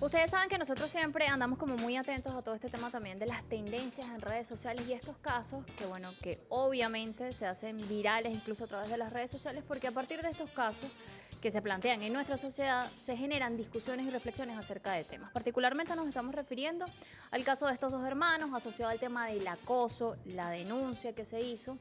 Ustedes saben que nosotros siempre andamos como muy atentos a todo este tema también de las tendencias en redes sociales y estos casos que obviamente se hacen virales incluso a través de las redes sociales, porque a partir de estos casos que se plantean en nuestra sociedad se generan discusiones y reflexiones acerca de temas. Particularmente nos estamos refiriendo al caso de estos dos hermanos asociado al tema del acoso, la denuncia que se hizo.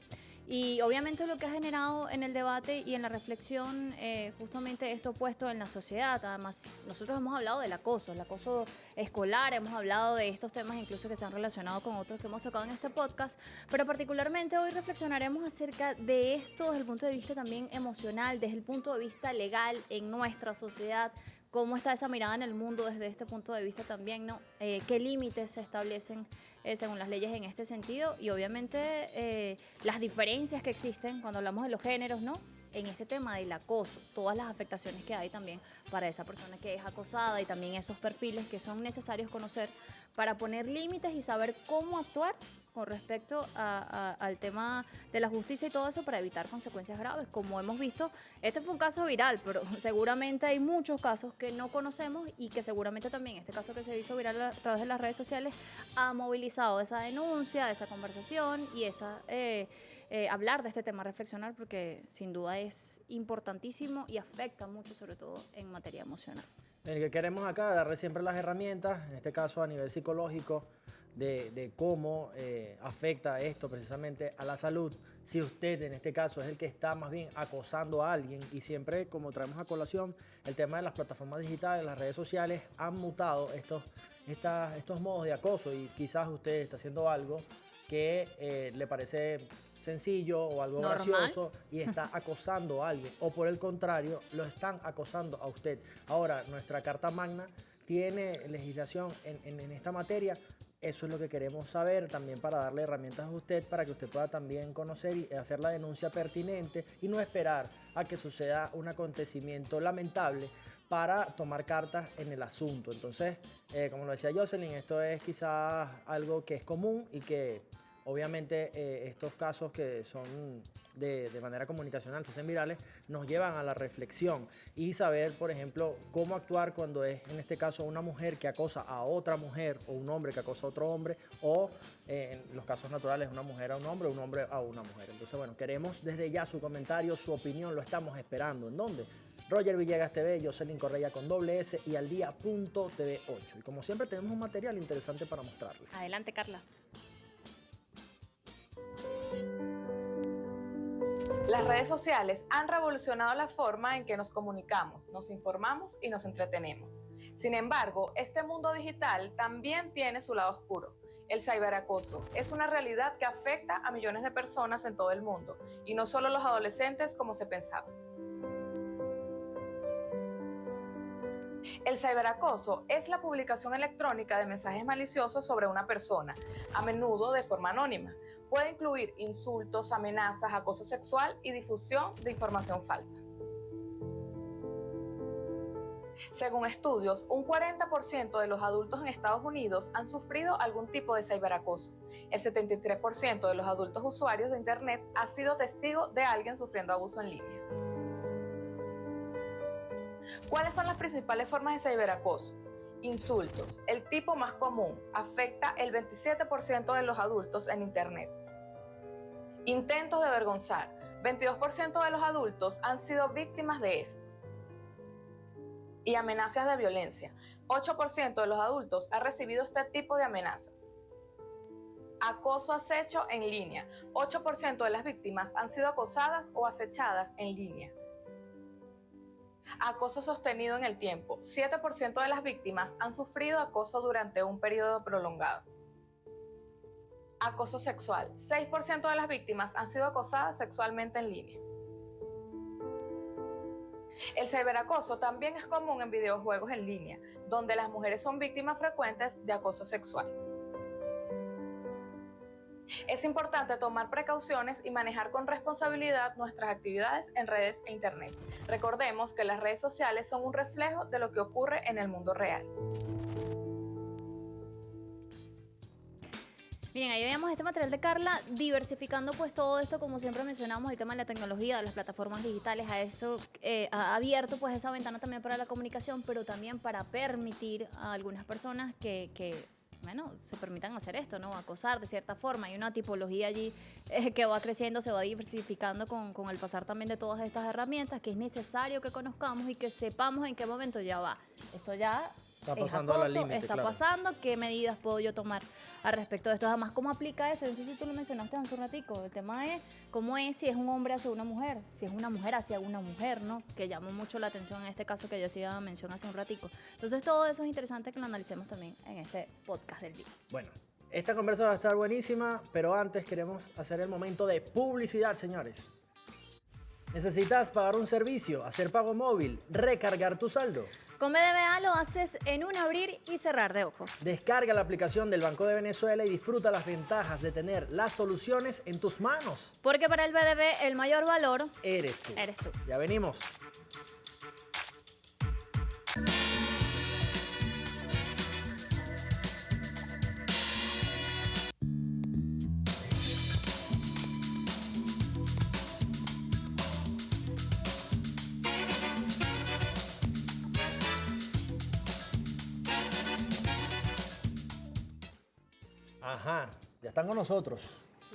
Y obviamente lo que ha generado en el debate y en la reflexión justamente esto puesto en la sociedad. Además, nosotros hemos hablado del acoso, el acoso escolar, hemos hablado de estos temas incluso que se han relacionado con otros que hemos tocado en este podcast, pero particularmente hoy reflexionaremos acerca de esto desde el punto de vista también emocional, desde el punto de vista legal en nuestra sociedad. Cómo está esa mirada en el mundo desde este punto de vista también, ¿no? Qué límites se establecen según las leyes en este sentido y obviamente las diferencias que existen cuando hablamos de los géneros, ¿no? En este tema del acoso, todas las afectaciones que hay también para esa persona que es acosada y también esos perfiles que son necesarios conocer para poner límites y saber cómo actuar con respecto al tema de la justicia y todo eso para evitar consecuencias graves. Como hemos visto, este fue un caso viral, pero seguramente hay muchos casos que no conocemos y que seguramente también este caso que se hizo viral a través de las redes sociales ha movilizado esa denuncia, esa conversación y hablar de este tema, reflexionar, porque sin duda es importantísimo y afecta mucho, sobre todo en materia emocional. El que queremos acá darle siempre las herramientas, en este caso a nivel psicológico, de cómo afecta esto precisamente a la salud. Si usted en este caso es el que está más bien acosando a alguien, y siempre como traemos a colación el tema de las plataformas digitales, las redes sociales han mutado estos modos de acoso, y quizás usted está haciendo algo que le parece sencillo o algo normal, gracioso y está acosando a alguien, o por el contrario, lo están acosando a usted. Ahora, nuestra Carta Magna tiene legislación en esta materia. Eso es lo que queremos saber también para darle herramientas a usted para que usted pueda también conocer y hacer la denuncia pertinente y no esperar a que suceda un acontecimiento lamentable para tomar cartas en el asunto. Entonces, como lo decía Jocelyn, esto es quizás algo que es común y que obviamente estos casos que son de manera comunicacional, se hacen virales, nos llevan a la reflexión y saber, por ejemplo, cómo actuar cuando es, en este caso, una mujer que acosa a otra mujer o un hombre que acosa a otro hombre, o en los casos naturales, una mujer a un hombre o un hombre a una mujer. Entonces, bueno, queremos desde ya su comentario, su opinión, lo estamos esperando. ¿En dónde? Roger Villegas TV, Jocelyn Correa con doble S y aldía.tv8. Y como siempre tenemos un material interesante para mostrarles. Adelante, Carla. Las redes sociales han revolucionado la forma en que nos comunicamos, nos informamos y nos entretenemos. Sin embargo, este mundo digital también tiene su lado oscuro. El ciberacoso es una realidad que afecta a millones de personas en todo el mundo, y no solo a los adolescentes como se pensaba. El ciberacoso es la publicación electrónica de mensajes maliciosos sobre una persona, a menudo de forma anónima. Puede incluir insultos, amenazas, acoso sexual y difusión de información falsa. Según estudios, un 40% de los adultos en Estados Unidos han sufrido algún tipo de ciberacoso. El 73% de los adultos usuarios de Internet ha sido testigo de alguien sufriendo abuso en línea. ¿Cuáles son las principales formas de ciberacoso? Insultos. El tipo más común afecta el 27% de los adultos en Internet. Intentos de avergonzar. 22% de los adultos han sido víctimas de esto. Y amenazas de violencia. 8% de los adultos ha recibido este tipo de amenazas. Acoso acecho en línea. 8% de las víctimas han sido acosadas o acechadas en línea. Acoso sostenido en el tiempo. 7% de las víctimas han sufrido acoso durante un periodo prolongado. Acoso sexual. 6% de las víctimas han sido acosadas sexualmente en línea. El ciberacoso también es común en videojuegos en línea, donde las mujeres son víctimas frecuentes de acoso sexual. Es importante tomar precauciones y manejar con responsabilidad nuestras actividades en redes e internet. Recordemos que las redes sociales son un reflejo de lo que ocurre en el mundo real. Miren, ahí veíamos este material de Carla diversificando pues todo esto, como siempre mencionamos, el tema de la tecnología, de las plataformas digitales, a eso ha abierto pues esa ventana también para la comunicación, pero también para permitir a algunas personas bueno, se permitan hacer esto, ¿no? Acosar de cierta forma. Hay una tipología allí que va creciendo, se va diversificando con el pasar también de todas estas herramientas, que es necesario que conozcamos y que sepamos en qué momento ya va. Esto ya Está es pasando a la acoso, límite, está claro. pasando, ¿qué medidas puedo yo tomar al respecto de esto? Además, ¿cómo aplica eso? No sé si tú lo mencionaste hace un ratico. El tema es cómo es si es un hombre hacia una mujer, si es una mujer hacia una mujer, ¿no? Que llamó mucho la atención en este caso que yo hacía mención hace un ratico. Entonces, todo eso es interesante que lo analicemos también en este podcast del día. Bueno, esta conversa va a estar buenísima, pero antes queremos hacer el momento de publicidad, señores. ¿Necesitas pagar un servicio, hacer pago móvil, recargar tu saldo? Con BBVA lo haces en un abrir y cerrar de ojos. Descarga la aplicación del Banco de Venezuela y disfruta las ventajas de tener las soluciones en tus manos. Porque para el BDB el mayor valor Eres tú. eres tú. Ya venimos. Ajá, ya están con nosotros.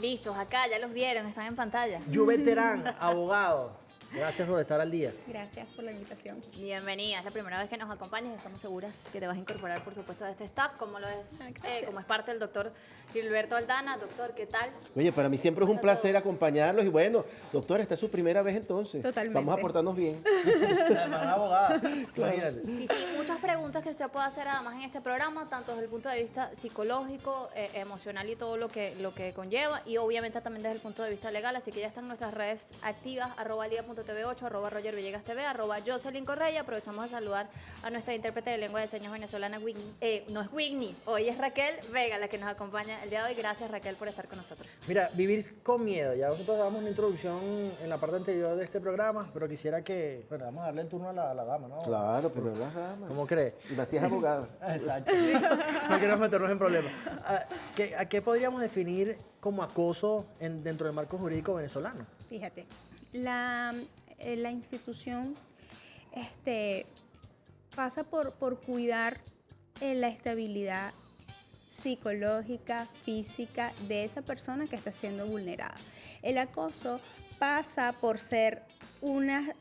Listos, acá, ya los vieron, están en pantalla. Juvet Terán, abogado. Gracias por estar al día. Gracias por la invitación. Bienvenida, es la primera vez que nos acompañas y estamos seguras que te vas a incorporar, por supuesto, a este staff, como lo es, Gracias. como es parte del doctor Gilberto Aldana. Doctor, ¿qué tal? Oye, para mí siempre es un placer acompañarlos y bueno, doctor, esta es su primera vez entonces. Totalmente. Vamos a portarnos bien. Además, una abogada. Imagínate. Sí, muchas preguntas que usted puede hacer además en este programa, tanto desde el punto de vista psicológico, emocional y todo lo que conlleva, y obviamente también desde el punto de vista legal, así que ya están nuestras redes activas, @liga.tv8, @Roger Villegas TV, @Jocelyn Correa. Aprovechamos a saludar a nuestra intérprete de lengua de señas venezolana, no es Whitney, hoy es Raquel Vega la que nos acompaña el día de hoy. Gracias, Raquel, por estar con nosotros. Mira, vivir con miedo. Ya nosotros damos una introducción en la parte anterior de este programa, pero quisiera que, bueno, vamos a darle el turno a la dama, ¿no? Claro, primero las damas. ¿Cómo crees? Y me hacías abogado. Exacto. No queremos meternos en problemas. ¿A qué podríamos definir como acoso dentro del marco jurídico venezolano? Fíjate, la institución pasa por cuidar la estabilidad psicológica, física de esa persona que está siendo vulnerada. El acoso pasa por ser unas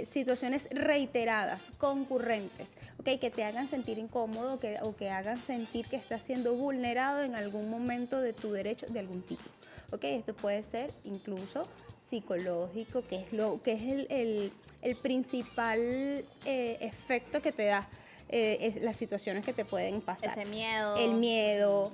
situaciones reiteradas, concurrentes, ¿okay? Que te hagan sentir incómodo o que hagan sentir que estás siendo vulnerado en algún momento de tu derecho de algún tipo. ¿Okay? Esto puede ser incluso psicológico, que es el principal efecto que te da es las situaciones que te pueden pasar. Ese miedo. El miedo,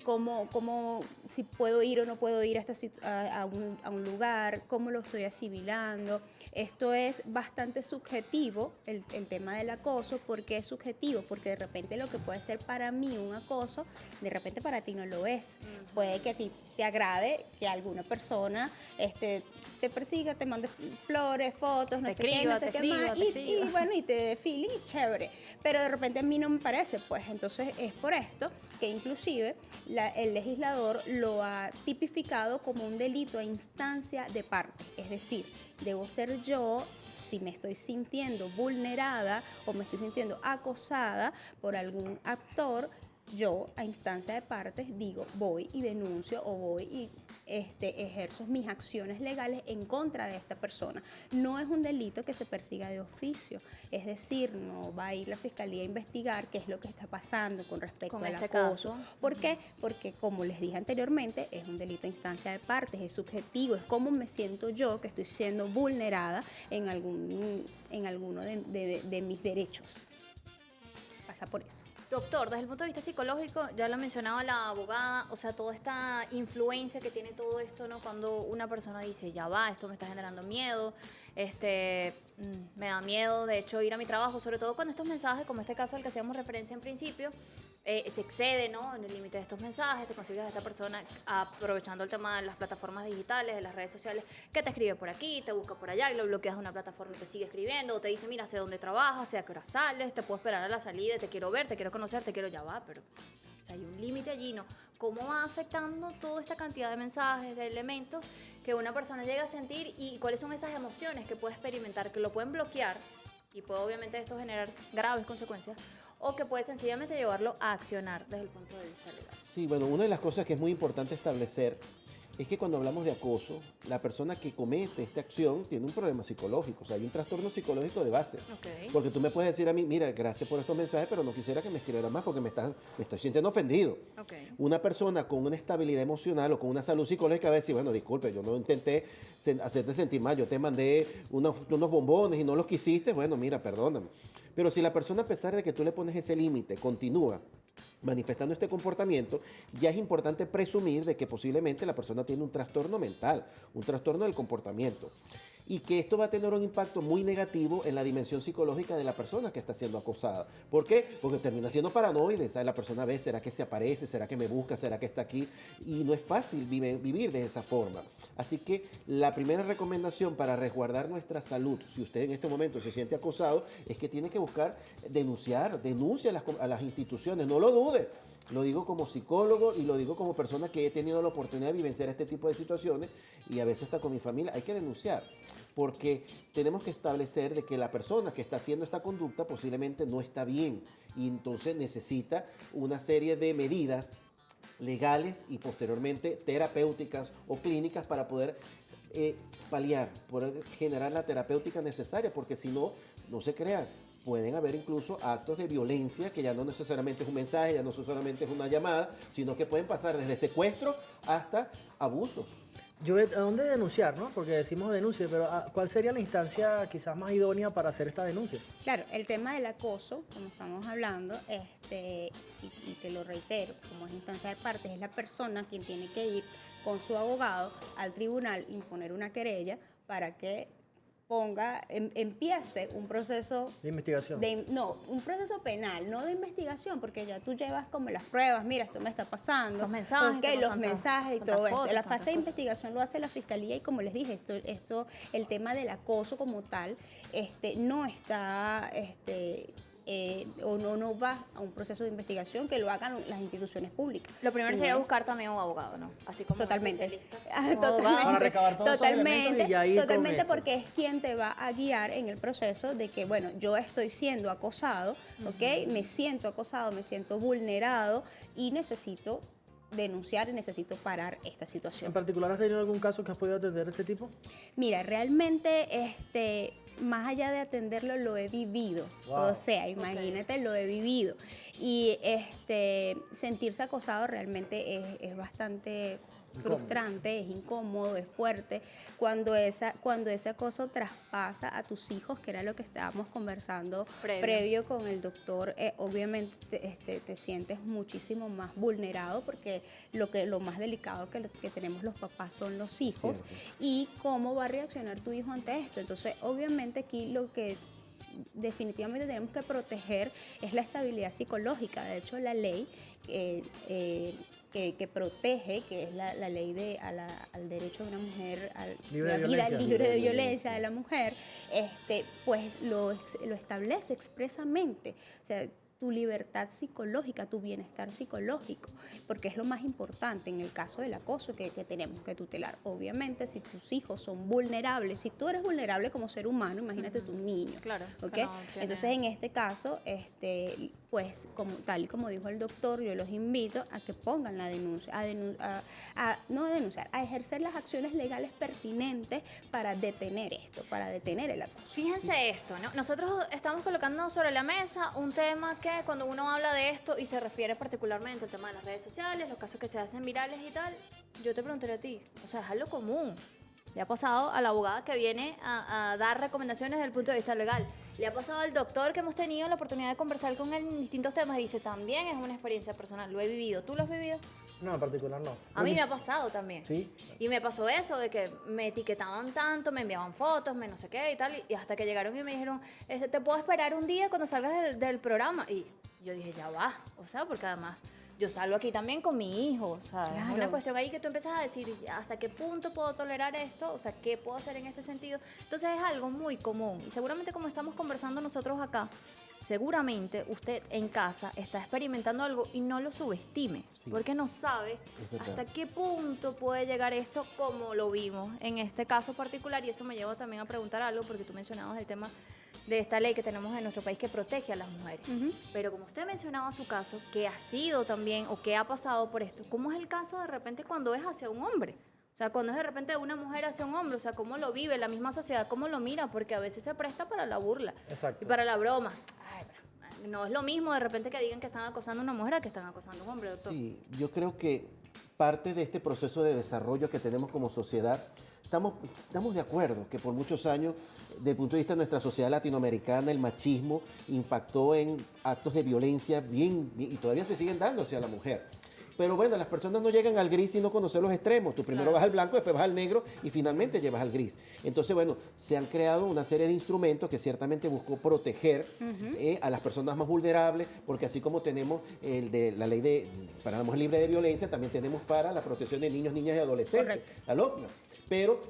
cómo si puedo ir o no puedo ir a un lugar, cómo lo estoy asimilando. Esto es bastante subjetivo, el tema del acoso. ¿Por qué es subjetivo? Porque de repente lo que puede ser para mí un acoso, de repente para ti no lo es. Puede que a ti te agrade que alguna persona te persiga, te mande flores, fotos, no sé qué, no sé qué más, y bueno, y te dé feeling y chévere. Pero de repente a mí no me parece, pues entonces es por esto que inclusive el legislador lo ha tipificado como un delito a instancia de parte. Es decir, debo ser yo, si me estoy sintiendo vulnerada o me estoy sintiendo acosada por algún actor, yo a instancia de partes digo, voy y denuncio o voy y ejerzo mis acciones legales en contra de esta persona. No es un delito que se persiga de oficio, es decir, no va a ir la fiscalía a investigar qué es lo que está pasando con respecto al acoso. ¿Por qué? Porque, como les dije anteriormente, es un delito a instancia de partes, es subjetivo, es cómo me siento yo que estoy siendo vulnerada en alguno de mis derechos. Pasa por eso. Doctor, desde el punto de vista psicológico, ya lo mencionaba la abogada, o sea, toda esta influencia que tiene todo esto, ¿no? Cuando una persona dice, ya va, esto me está generando miedo, me da miedo, de hecho, ir a mi trabajo, sobre todo cuando estos mensajes, como este caso al que hacíamos referencia en principio, se excede, ¿no? En el límite de estos mensajes, te consigues a esta persona aprovechando el tema de las plataformas digitales, de las redes sociales, que te escribe por aquí, te busca por allá y lo bloqueas de una plataforma y te sigue escribiendo, o te dice, mira, sé dónde trabajas, sé a qué hora sales, te puedo esperar a la salida, te quiero ver, te quiero conocer, te quiero, ya va, pero o sea, hay un límite allí, ¿no? cómo va afectando toda esta cantidad de mensajes, de elementos que una persona llega a sentir y cuáles son esas emociones que puede experimentar, que lo pueden bloquear y puede obviamente esto generar graves consecuencias o que puede sencillamente llevarlo a accionar desde el punto de vista legal. Sí, bueno, una de las cosas que es muy importante establecer es que cuando hablamos de acoso, la persona que comete esta acción tiene un problema psicológico, o sea, hay un trastorno psicológico de base. Okay. Porque tú me puedes decir a mí, mira, gracias por estos mensajes, pero no quisiera que me escribieran más porque me estoy sintiendo ofendido. Okay. Una persona con una estabilidad emocional o con una salud psicológica va a decir, bueno, disculpe, yo no intenté hacerte sentir mal, yo te mandé unos bombones y no los quisiste, bueno, mira, perdóname. Pero si la persona, a pesar de que tú le pones ese límite, continúa manifestando este comportamiento, ya es importante presumir de que posiblemente la persona tiene un trastorno mental, un trastorno del comportamiento. Y que esto va a tener un impacto muy negativo en la dimensión psicológica de la persona que está siendo acosada. ¿Por qué? Porque termina siendo paranoide, ¿sabes? La persona ve, ¿será que se aparece? ¿Será que me busca? ¿Será que está aquí? Y no es fácil vivir de esa forma. Así que la primera recomendación para resguardar nuestra salud, si usted en este momento se siente acosado, es que tiene que buscar denuncia a las instituciones, no lo dude. Lo digo como psicólogo y lo digo como persona que he tenido la oportunidad de vivenciar este tipo de situaciones y a veces está con mi familia. Hay que denunciar porque tenemos que establecer de que la persona que está haciendo esta conducta posiblemente no está bien y entonces necesita una serie de medidas legales y posteriormente terapéuticas o clínicas para poder paliar, poder generar la terapéutica necesaria, porque si no, no se crean. Pueden haber incluso actos de violencia que ya no necesariamente es un mensaje, ya no solamente es una llamada, sino que pueden pasar desde secuestro hasta abusos. ¿A dónde denunciar, no? Porque decimos denuncia, pero ¿cuál sería la instancia quizás más idónea para hacer esta denuncia? Claro, el tema del acoso, como estamos hablando, y te lo reitero, como es instancia de partes, es la persona quien tiene que ir con su abogado al tribunal, imponer una querella para que empiece un proceso de investigación. Un proceso penal, no de investigación, porque ya tú llevas como las pruebas, mira, esto me está pasando, los mensajes, los mensajes y todo esto. La fase de cosas. investigación lo hace la fiscalía y como les dije, el tema del acoso como tal, no está, o no va a un proceso de investigación que lo hagan las instituciones públicas. Lo primero Sino sería es- buscar también un abogado, ¿no? Así como Totalmente. un especialista. Un abogado. Para recabar todos esos elementos y ya ir con Totalmente, esto. porque es quien te va a guiar en el proceso de que, bueno, yo estoy siendo acosado, ¿ok? Me siento acosado, me siento vulnerado y necesito denunciar y necesito parar esta ¿En situación. particular has tenido algún caso que has podido atender de este tipo? Mira, realmente, más allá de atenderlo, lo he vivido. Wow. O sea, imagínate, lo he vivido. Y sentirse acosado realmente es bastante frustrante, es incómodo, es fuerte. Cuando ese acoso traspasa a tus hijos, que era lo que estábamos conversando previo con el doctor, obviamente te sientes muchísimo más vulnerado porque lo más delicado que tenemos los papás son los hijos. Cierto. Y cómo va a reaccionar tu hijo ante esto. Entonces, obviamente aquí lo que definitivamente tenemos que proteger es la estabilidad psicológica. De hecho, la ley que protege, que es la ley al derecho de una mujer a Libre de la vida violencia. libre de violencia de la mujer, pues lo establece expresamente. O sea, tu libertad psicológica, tu bienestar psicológico, porque es lo más importante en el caso del acoso que tenemos que tutelar. Obviamente, si tus hijos son vulnerables, si tú eres vulnerable como ser humano, imagínate tu niño. Claro. ¿Ok? Que no tiene- Entonces, en este caso, pues tal y como dijo el doctor, yo los invito a que pongan la denuncia, no a denunciar, a ejercer las acciones legales pertinentes para detener esto, para detener el acoso. Fíjense esto, ¿no? Nosotros estamos colocando sobre la mesa un tema que cuando uno habla de esto y se refiere particularmente al tema de las redes sociales, los casos que se hacen virales y tal, yo te preguntaría a ti, o sea, es algo común. Le ha pasado a la abogada que viene a dar recomendaciones desde el punto de vista legal. Le ha pasado al doctor que hemos tenido la oportunidad de conversar con él en distintos temas. Dice, también es una experiencia personal, lo he vivido. ¿Tú lo has vivido? No, en particular no. A mí me ha pasado también. Sí. Y me pasó eso de que me etiquetaban tanto, me enviaban fotos, me no sé qué y tal. Y hasta que llegaron y me dijeron, te puedo esperar un día cuando salgas del programa. Y yo dije, ya va. O sea, porque además yo salgo aquí también con mi hijo. O sea, es Claro. una cuestión ahí que tú empiezas a decir, ¿hasta qué punto puedo tolerar esto? O sea, ¿qué puedo hacer en este sentido? Entonces es algo muy común. Y seguramente como estamos conversando nosotros acá, seguramente usted en casa está experimentando algo y no lo subestime, Sí. porque no sabe Es verdad. hasta qué punto puede llegar esto, como lo vimos en este caso particular. Y eso me lleva también a preguntar algo, porque tú mencionabas el tema de esta ley que tenemos en nuestro país que protege a las mujeres. Pero como usted mencionaba su caso, que ha sido también o que ha pasado por esto, ¿cómo es el caso de repente cuando es hacia un hombre? O sea, cuando es de repente de una mujer hacia un hombre, o sea, ¿cómo lo vive la misma sociedad? ¿Cómo lo mira? Porque a veces se presta para la burla Exacto. y para la broma. Ay, pero no es lo mismo de repente que digan que están acosando a una mujer a que están acosando a un hombre, doctor. Sí, yo creo que parte de este proceso de desarrollo que tenemos como sociedad, estamos de acuerdo que por muchos años, desde el punto de vista de nuestra sociedad latinoamericana, el machismo impactó en actos de violencia y todavía se siguen dando hacia la mujer. Pero bueno, las personas no llegan al gris sin no conocer los extremos. Tú primero Claro. vas al blanco, después vas al negro y finalmente llevas al gris. Entonces, bueno, se han creado una serie de instrumentos que ciertamente buscó proteger a las personas más vulnerables, porque así como tenemos el de la ley para la mujer libre de violencia, también tenemos para la protección de niños, niñas y adolescentes. Correcto. ¿Aló? Pero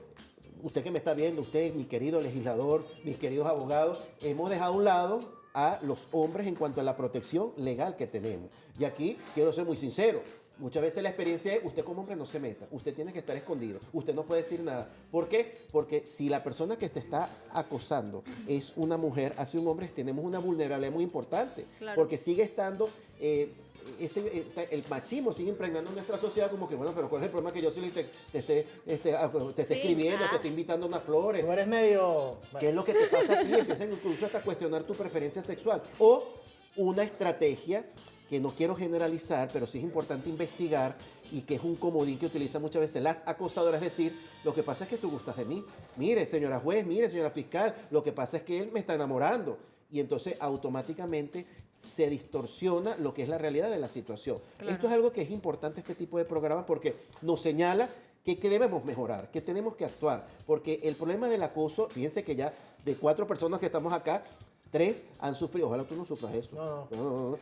usted que me está viendo, usted, mi querido legislador, mis queridos abogados, hemos dejado a un lado a los hombres en cuanto a la protección legal que tenemos. Y aquí quiero ser muy sincero. Muchas veces la experiencia es, usted como hombre no se meta, usted tiene que estar escondido, usted no puede decir nada. ¿Por qué? Porque si la persona que te está acosando es una mujer, hacia un hombre, tenemos una vulnerabilidad muy importante. Claro. Porque sigue estando... el machismo sigue impregnando en nuestra sociedad como que, bueno, pero ¿cuál es el problema que yo sí te esté Sí, escribiendo, ah. te esté invitando unas flores? Tú eres medio... ¿Qué es lo que te pasa a ti? Empiezan incluso hasta a cuestionar tu preferencia sexual. O una estrategia que no quiero generalizar, pero sí es importante investigar y que es un comodín que utilizan muchas veces las acosadoras, es decir, lo que pasa es que tú gustas de mí. Mire, señora juez, mire, señora fiscal, lo que pasa es que él me está enamorando. Y entonces automáticamente se distorsiona lo que es la realidad de la situación. Claro. Esto es algo que es importante, este tipo de programas, porque nos señala que debemos mejorar, que tenemos que actuar. Porque el problema del acoso, fíjense que ya de 4 personas que estamos acá, 3 han sufrido, ojalá tú no sufras eso. No.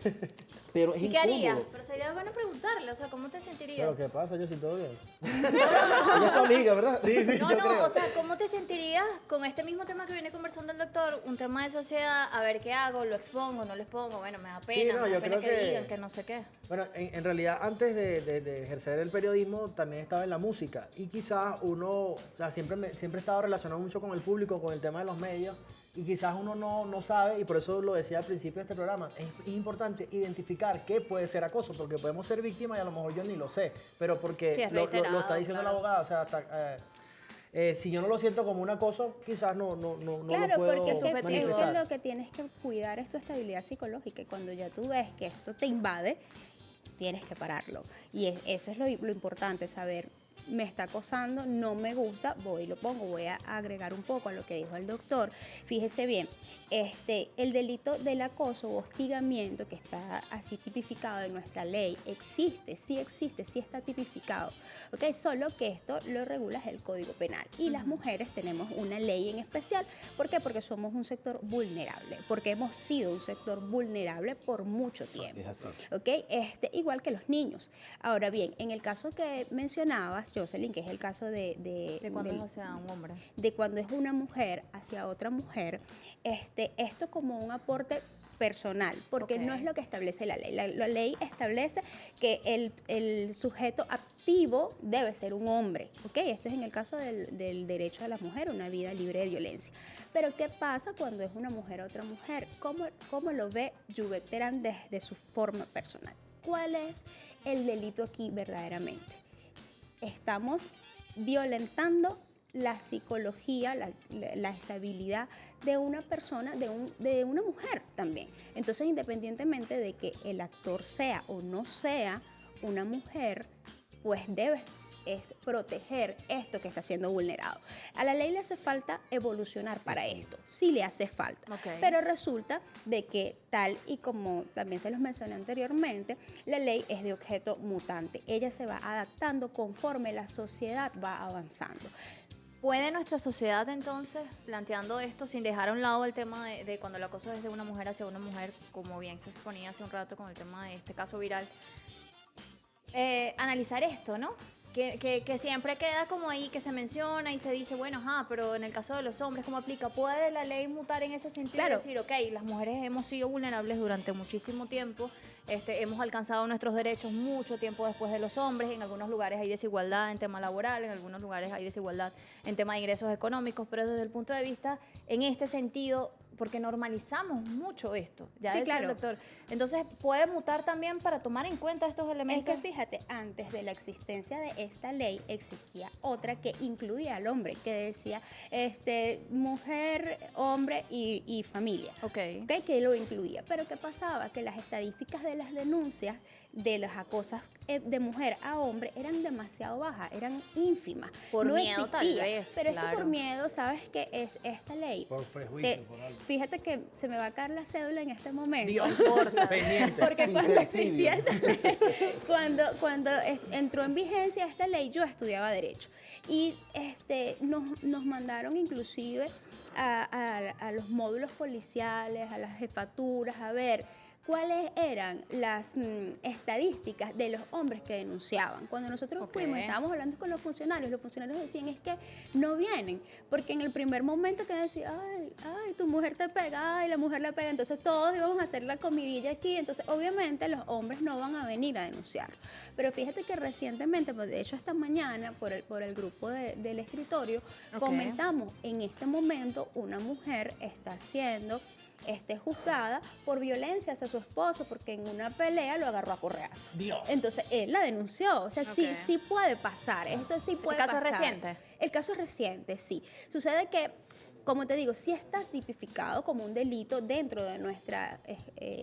Pero es ¿Y qué harías? incómodo. Pero sería bueno preguntarle, o sea, ¿cómo te sentirías? ¿Pero qué pasa? Yo siento bien. Ella es tu amiga, ¿verdad? Sí, sí, No, yo no, creo. o sea, ¿cómo te sentirías con este mismo tema que viene conversando el doctor? Un tema de sociedad, a ver qué hago, lo expongo, no lo expongo, bueno, me da pena, Sí, no, me da yo pena creo que que- digan, que no sé qué. Bueno, en realidad antes de ejercer el periodismo también estaba en la música y quizás uno, o sea, siempre he estado relacionado mucho con el público, con el tema de los medios y quizás uno no sabe, y por eso lo decía al principio de este programa, es importante identificar qué puede ser acoso, porque podemos ser víctimas y a lo mejor yo ni lo sé, pero porque Sí, es lo reiterado, está diciendo claro. la abogada, o sea, hasta... si yo no lo siento como un acoso, quizás no Claro, lo puedo porque es que manifestar. lo que tienes que cuidar es tu estabilidad psicológica y cuando ya tú ves que esto te invade, tienes que pararlo. Y eso es lo importante, saber, me está acosando, no me gusta, voy y lo pongo, voy a agregar un poco a lo que dijo el doctor. Fíjese bien, el delito del acoso o hostigamiento que está así tipificado en nuestra ley existe, sí está tipificado, ¿ok? Solo que esto lo regula el Código Penal y las mujeres tenemos una ley en especial. ¿Por qué? Porque somos un sector vulnerable, porque hemos sido un sector vulnerable por mucho tiempo. Es así. ¿Ok? Igual que los niños. Ahora bien, en el caso que mencionabas, Jocelyn, que es el caso De cuando del- es hacia un hombre. de cuando es una mujer hacia otra mujer, esto como un aporte personal, porque Ok. no es lo que establece la ley. La ley establece que el sujeto activo debe ser un hombre, ¿ok? Esto es en el caso del derecho de la mujer a una vida libre de violencia. Pero ¿qué pasa cuando es una mujer a otra mujer? ¿Cómo lo ve Juvet Terán desde su forma personal? ¿Cuál es el delito aquí verdaderamente? Estamos violentando la psicología, la estabilidad de una persona, de una mujer también. Entonces, independientemente de que el actor sea o no sea una mujer, pues debe es proteger esto que está siendo vulnerado. A la ley le hace falta evolucionar para esto, sí le hace falta, Ok. pero resulta de que tal y como también se los mencioné anteriormente, la ley es de objeto mutante, ella se va adaptando conforme la sociedad va avanzando. ¿Puede nuestra sociedad entonces, planteando esto sin dejar a un lado el tema de cuando el acoso es de una mujer hacia una mujer, como bien se exponía hace un rato con el tema de este caso viral, analizar esto, ¿no? que siempre queda como ahí, que se menciona y se dice, bueno, ajá, pero en el caso de los hombres, ¿cómo aplica? ¿Puede la ley mutar en ese sentido Claro. y decir, ok, las mujeres hemos sido vulnerables durante muchísimo tiempo, hemos alcanzado nuestros derechos mucho tiempo después de los hombres, en algunos lugares hay desigualdad en tema laboral, en algunos lugares hay desigualdad en tema de ingresos económicos, pero desde el punto de vista, en este sentido, porque normalizamos mucho esto, ya Sí, decía el claro. doctor. Entonces, ¿puede mutar también para tomar en cuenta estos Es elementos? que fíjate, antes de la existencia de esta ley existía otra que incluía al hombre, que decía mujer, hombre y familia. Ok. ¿Ok? Que lo incluía. Pero ¿qué pasaba? Que las estadísticas de las denuncias de las acosas de mujer a hombre eran demasiado bajas, eran ínfimas. Por no miedo, tal existía. vez, Pero es que claro. por miedo, ¿sabes qué? Esta ley. Por prejuicio, por algo. Fíjate que se me va a caer la cédula en este momento. Dios, pendiente. Porque Sí, cuando sencillo. existía cuando entró en vigencia esta ley, yo estudiaba Derecho. Y nos mandaron inclusive a los módulos policiales, a las jefaturas, a ver cuáles eran las estadísticas de los hombres que denunciaban. Cuando nosotros Ok. fuimos, estábamos hablando con los funcionarios decían es que no vienen, porque en el primer momento que decían, ay, tu mujer te pega, ay, la mujer le pega, entonces todos íbamos a hacer la comidilla aquí, entonces obviamente los hombres no van a venir a denunciar. Pero fíjate que recientemente, pues, de hecho esta mañana, por el grupo del escritorio, Ok. comentamos, en este momento una mujer está siendo juzgada por violencia hacia su esposo porque en una pelea lo agarró a correazo. Dios. Entonces él la denunció. O sea, Ok. sí puede pasar. Esto sí puede caso es pasar. reciente? El caso es reciente, sí. Sucede que, como te digo, sí está tipificado como un delito dentro de nuestra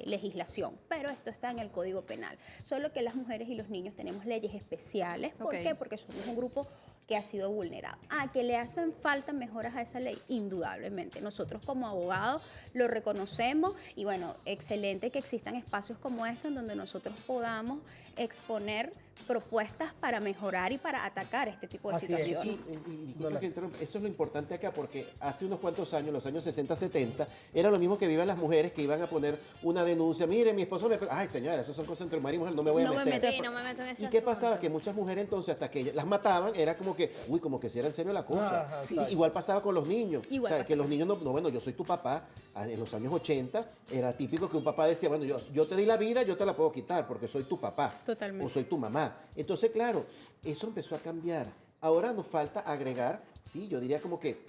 legislación, pero esto está en el Código Penal. Solo que las mujeres y los niños tenemos leyes especiales. ¿Por Ok. qué? Porque somos un grupo que ha sido vulnerado. Que le hacen falta mejoras a esa ley, indudablemente. Nosotros como abogados lo reconocemos y bueno, excelente que existan espacios como este en donde nosotros podamos exponer propuestas para mejorar y para atacar este tipo de Así es. situaciones. Y disculpa que interrumpa, eso es lo importante acá, porque hace unos cuantos años, los años 60, 70, era lo mismo que vivían las mujeres que iban a poner una denuncia. Mire, mi esposo me pega. Ay, señora, eso son cosas entre marido y mujer, no me voy a No me meter. meto. Sí, no me meto en ese ¿Y qué asunto. pasaba? Que muchas mujeres entonces, hasta que las mataban, era como que, uy, como que si era en serio la cosa. Ajá, Sí, exacto. igual pasaba con los niños. Igual O sea, que pasaba. los niños no, bueno, yo soy tu papá. En los años 80 era típico que un papá decía, bueno, yo te di la vida, yo te la puedo quitar porque soy tu papá. Totalmente. O soy tu mamá. Entonces, claro, eso empezó a cambiar. Ahora nos falta agregar, sí, yo diría como que,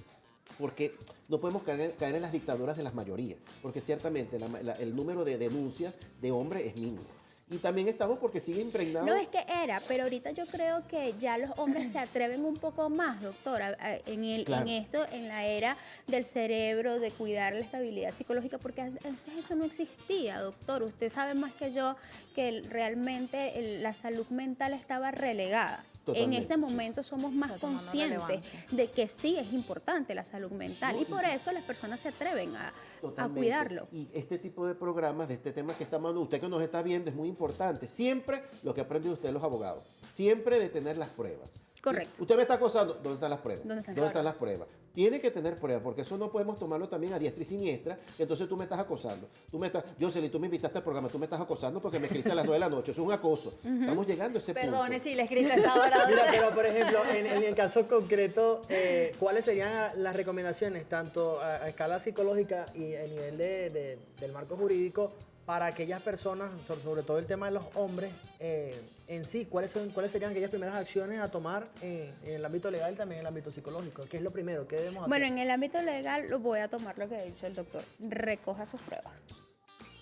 porque no podemos caer en las dictaduras de las mayorías, porque ciertamente el número de denuncias de hombres es mínimo. Y también estamos porque sigue impregnado. No, es que era, pero ahorita yo creo que ya los hombres se atreven un poco más, doctora, Claro. en la era del cerebro, de cuidar la estabilidad psicológica, porque antes eso no existía, doctor. Usted sabe más que yo que realmente la salud mental estaba relegada. Totalmente, En este sí. momento somos más Está tomando conscientes relevancia. de que sí es importante la salud mental No, y por eso las personas se atreven a Totalmente. cuidarlo. Y este tipo de programas, de este tema que estamos hablando, usted que nos está viendo, es muy importante. Siempre lo que aprenden ustedes los abogados, siempre de tener las pruebas. Correcto. Usted me está acosando, ¿dónde están las pruebas? ¿Dónde están? ¿Dónde están las pruebas? Tiene que tener pruebas, porque eso no podemos tomarlo también a diestra y siniestra. Entonces tú me estás acosando. Jocelyn, tú me invitaste al programa, tú me estás acosando porque me escribiste a las 9 de la noche. Eso es un acoso. Estamos llegando a ese Perdone punto. si le escrito a esa hora. Mira, pero por ejemplo, en el caso concreto, ¿cuáles serían las recomendaciones, tanto a escala psicológica y a nivel del marco jurídico, para aquellas personas, sobre todo el tema de los hombres, en sí? ¿Cuáles serían aquellas primeras acciones a tomar en el ámbito legal y también en el ámbito psicológico? ¿Qué es lo primero? ¿Qué debemos hacer? Bueno, en el ámbito legal lo voy a tomar lo que ha dicho el doctor. Recoja sus pruebas.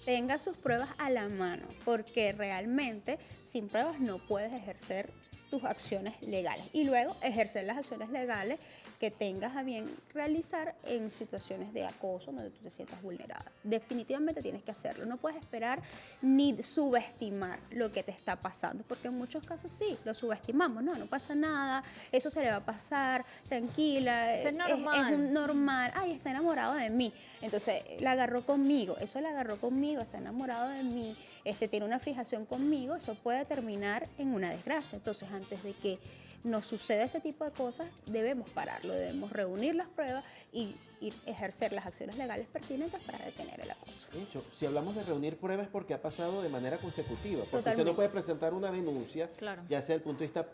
Tenga sus pruebas a la mano, porque realmente sin pruebas no puedes ejercer tus acciones legales y luego ejercer las acciones legales que tengas a bien realizar en situaciones de acoso donde tú te sientas vulnerada. Definitivamente tienes que hacerlo. No puedes esperar ni subestimar lo que te está pasando, porque en muchos casos sí, lo subestimamos. No pasa nada, eso se le va a pasar, tranquila. Eso es normal. Es normal. Ay, está enamorado de mí. Entonces, la agarró conmigo. Eso la agarró conmigo, está enamorado de mí, tiene una fijación conmigo. Eso puede terminar en una desgracia. Entonces, antes de que nos suceda ese tipo de cosas, debemos pararlo, debemos reunir las pruebas y ejercer las acciones legales pertinentes para detener el acoso. De hecho, si hablamos de reunir pruebas es porque ha pasado de manera consecutiva. Porque usted Totalmente. no puede presentar una denuncia, Claro. ya sea desde el punto de vista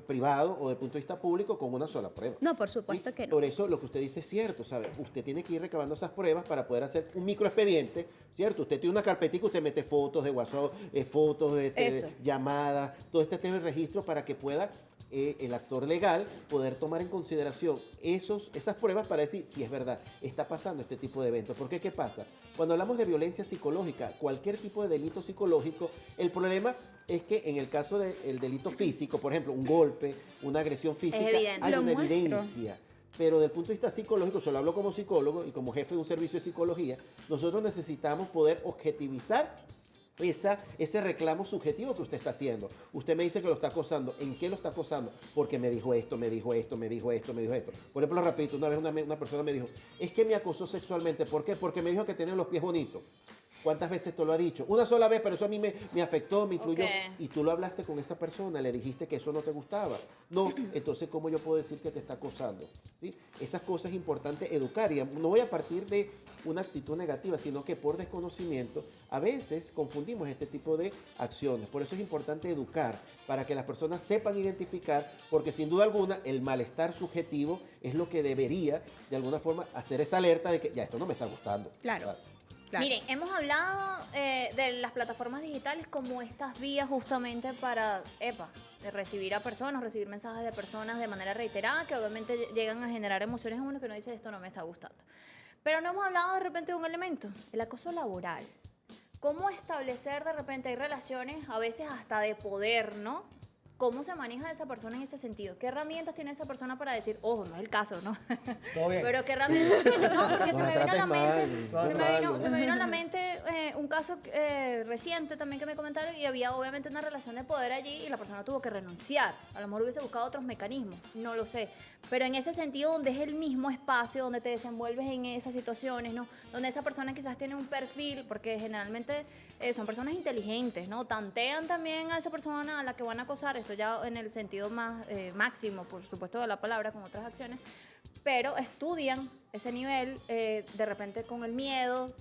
privado o desde el punto de vista público con una sola prueba. No, por supuesto ¿Sí? que no. Por eso lo que usted dice es cierto, ¿sabe? Usted tiene que ir recabando esas pruebas para poder hacer un microexpediente, ¿cierto? Usted tiene una carpetica, usted mete fotos de WhatsApp, fotos Eso. de llamadas, todo este tema de registro para que pueda el actor legal poder tomar en consideración esas pruebas para decir si es verdad, está pasando este tipo de eventos. Porque ¿qué pasa? Cuando hablamos de violencia psicológica, cualquier tipo de delito psicológico, el problema es que en el caso del delito físico, por ejemplo, un golpe, una agresión física, evidente. hay Lo una muestro. evidencia. Pero desde el punto de vista psicológico, solo hablo como psicólogo y como jefe de un servicio de psicología, nosotros necesitamos poder objetivizar ese reclamo subjetivo que usted está haciendo. Usted me dice que lo está acosando. ¿En qué lo está acosando? Porque me dijo esto, me dijo esto, me dijo esto, me dijo esto. Por ejemplo, rapidito, una vez una persona me dijo, es que me acosó sexualmente. ¿Por qué? Porque me dijo que tenía los pies bonitos. ¿Cuántas veces te lo ha dicho? Una sola vez, pero eso a mí me afectó, me influyó. Ok. Y tú lo hablaste con esa persona, le dijiste que eso no te gustaba. No, entonces, ¿cómo yo puedo decir que te está acosando? ¿Sí? Esas cosas es importante educar. Y no voy a partir de una actitud negativa, sino que por desconocimiento a veces confundimos este tipo de acciones. Por eso es importante educar para que las personas sepan identificar, porque sin duda alguna el malestar subjetivo es lo que debería de alguna forma hacer esa alerta de que ya esto no me está gustando. Claro. Claro. Miren, hemos hablado de las plataformas digitales como estas vías justamente para, de recibir a personas, recibir mensajes de personas de manera reiterada que obviamente llegan a generar emociones en uno que uno dice esto no me está gustando. Pero no hemos hablado de repente de un elemento, el acoso laboral. ¿Cómo establecer de repente hay relaciones a veces hasta de poder, ¿no? ¿Cómo se maneja esa persona en ese sentido? ¿Qué herramientas tiene esa persona para decir, ojo, no es el caso, ¿no? Todo bien. Pero qué herramientas tiene, no, porque No se la me vino a trates la mal, mente, no se es me vino, malo. se me vino a la mente un caso reciente también que me comentaron y había obviamente una relación de poder allí y la persona tuvo que renunciar. A lo mejor hubiese buscado otros mecanismos, no lo sé. Pero en ese sentido donde es el mismo espacio donde te desenvuelves en esas situaciones, ¿no? Donde esa persona quizás tiene un perfil, porque generalmente son personas inteligentes, ¿no? Tantean también a esa persona a la que van a acosar, esto ya en el sentido más máximo, por supuesto, de la palabra, con otras acciones, pero estudian ese nivel, de repente con el miedo,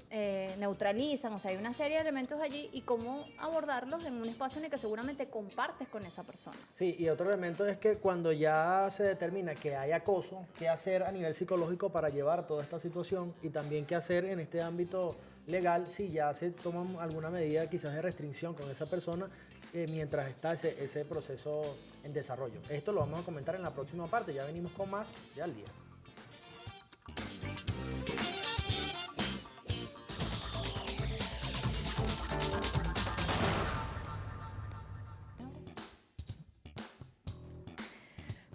neutralizan, o sea, hay una serie de elementos allí y cómo abordarlos en un espacio en el que seguramente compartes con esa persona. Sí, y otro elemento es que cuando ya se determina que hay acoso, qué hacer a nivel psicológico para llevar toda esta situación y también qué hacer en este ámbito legal si ya se toma alguna medida quizás de restricción con esa persona mientras está ese proceso en desarrollo. Esto lo vamos a comentar en la próxima parte, ya venimos con más de Al Día.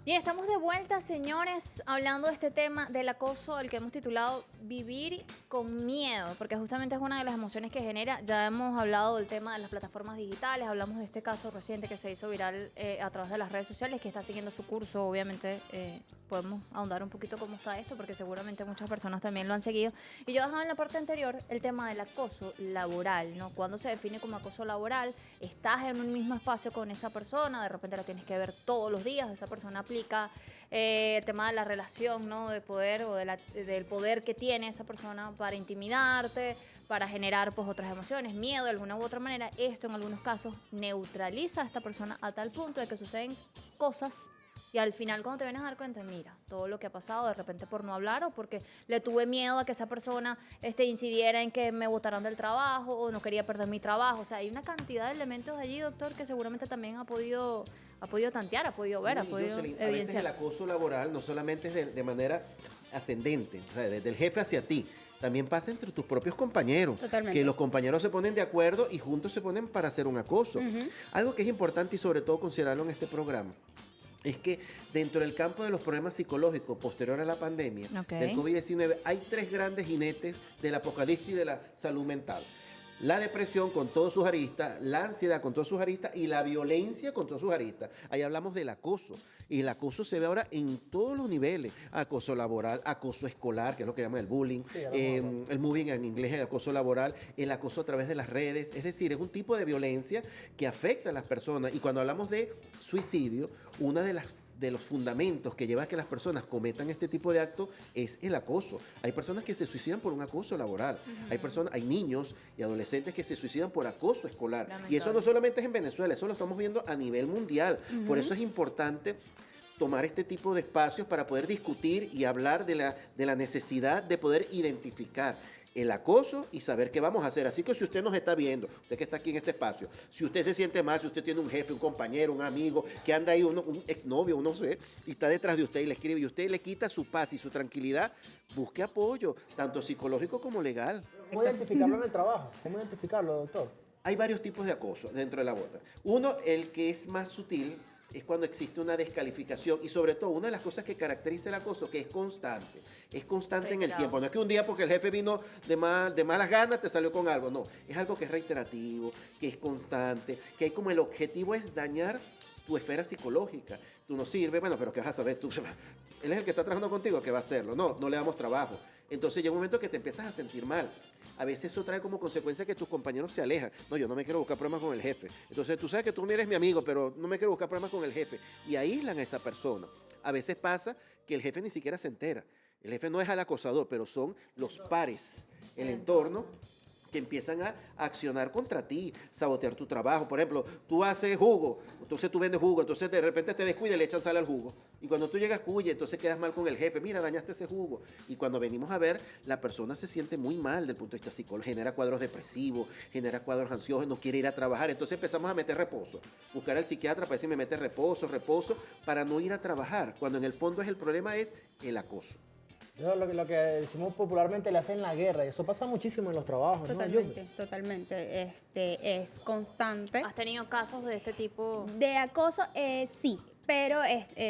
Bien, estamos de vuelta, señores, hablando de este tema del acoso, el que hemos titulado Vivir con miedo, porque justamente es una de las emociones que genera. Ya hemos hablado del tema de las plataformas digitales, hablamos de este caso reciente que se hizo viral a través de las redes sociales, que está siguiendo su curso, obviamente podemos ahondar un poquito cómo está esto, porque seguramente muchas personas también lo han seguido. Y yo dejaba en la parte anterior el tema del acoso laboral, ¿no? ¿Cuándo se define como acoso laboral? Estás en un mismo espacio con esa persona, de repente la tienes que ver todos los días, esa persona aplica el tema de la relación, ¿no? De poder o del poder que tiene esa persona para intimidarte, para generar pues otras emociones, miedo de alguna u otra manera. Esto en algunos casos neutraliza a esta persona a tal punto de que suceden cosas y al final cuando te vienes a dar cuenta, mira, todo lo que ha pasado de repente por no hablar o porque le tuve miedo a que esa persona incidiera en que me botaran del trabajo o no quería perder mi trabajo. O sea, hay una cantidad de elementos allí, doctor, que seguramente también ha podido tantear, ha podido ver, ha Y, podido Jocelyn, a veces evidenciar. el acoso laboral no solamente es de manera ascendente, o sea, desde el jefe hacia ti, también pasa entre tus propios compañeros. Totalmente. Que los compañeros se ponen de acuerdo y juntos se ponen para hacer un acoso. Algo que es importante y sobre todo considerarlo en este programa es que dentro del campo de los problemas psicológicos posterior a la pandemia Ok. del COVID-19 hay tres grandes jinetes del apocalipsis de la salud mental. La depresión con todos sus aristas, la ansiedad con todos sus aristas y la violencia con todos sus aristas. Ahí hablamos del acoso. Y el acoso se ve ahora en todos los niveles. Acoso laboral, acoso escolar, que es lo que llaman el bullying, Sí, ya lo hemos hablado. el moving en inglés, el acoso laboral, el acoso a través de las redes. Es decir, es un tipo de violencia que afecta a las personas. Y cuando hablamos de suicidio, una de las de los fundamentos que lleva a que las personas cometan este tipo de actos es el acoso. Hay personas que se suicidan por un acoso laboral. Hay niños y adolescentes que se suicidan por acoso escolar. Y eso no solamente es en Venezuela, eso lo estamos viendo a nivel mundial. Por eso es importante tomar este tipo de espacios para poder discutir y hablar de la necesidad de poder identificar el acoso y saber qué vamos a hacer. Así que si usted nos está viendo, usted que está aquí en este espacio, si usted se siente mal, si usted tiene un jefe, un compañero, un amigo, que anda ahí, un exnovio, no sé, y está detrás de usted y le escribe y usted le quita su paz y su tranquilidad, busque apoyo, tanto psicológico como legal. ¿Cómo identificarlo en el trabajo? ¿Cómo identificarlo, doctor? Hay varios tipos de acoso dentro de la bota. Uno, el que es más sutil, es cuando existe una descalificación y sobre todo una de las cosas que caracteriza el acoso, que es constante. Es constante en el tiempo. No es que un día porque el jefe vino de malas ganas te salió con algo. No, es algo que es reiterativo, que es constante, que hay como el objetivo es dañar tu esfera psicológica. Tú no sirves, bueno, pero ¿qué vas a saber tú? Él es el que está trabajando contigo, ¿qué va a hacerlo? No le damos trabajo. Entonces llega un momento que te empiezas a sentir mal. A veces eso trae como consecuencia que tus compañeros se alejan. No, yo no me quiero buscar problemas con el jefe. Entonces tú sabes que tú eres mi amigo, pero no me quiero buscar problemas con el jefe. Y aíslan a esa persona. A veces pasa que el jefe ni siquiera se entera. El jefe no es el acosador, pero son los pares, el entorno, que empiezan a accionar contra ti, sabotear tu trabajo. Por ejemplo, tú haces jugo, entonces tú vendes jugo, entonces de repente te descuidas y le echan sal al jugo. Y cuando tú llegas, cuye, entonces quedas mal con el jefe. Mira, dañaste ese jugo. Y cuando venimos a ver, la persona se siente muy mal desde el punto de vista psicológico, genera cuadros depresivos, genera cuadros ansiosos, no quiere ir a trabajar. Entonces empezamos a meter reposo. Buscar al psiquiatra para decir, me mete reposo, para no ir a trabajar. Cuando en el fondo el problema es el acoso. Lo que decimos popularmente le hacen la guerra, y eso pasa muchísimo en los trabajos, Totalmente, ¿no? totalmente. Es constante. ¿Has tenido casos de este tipo? De acoso, sí, pero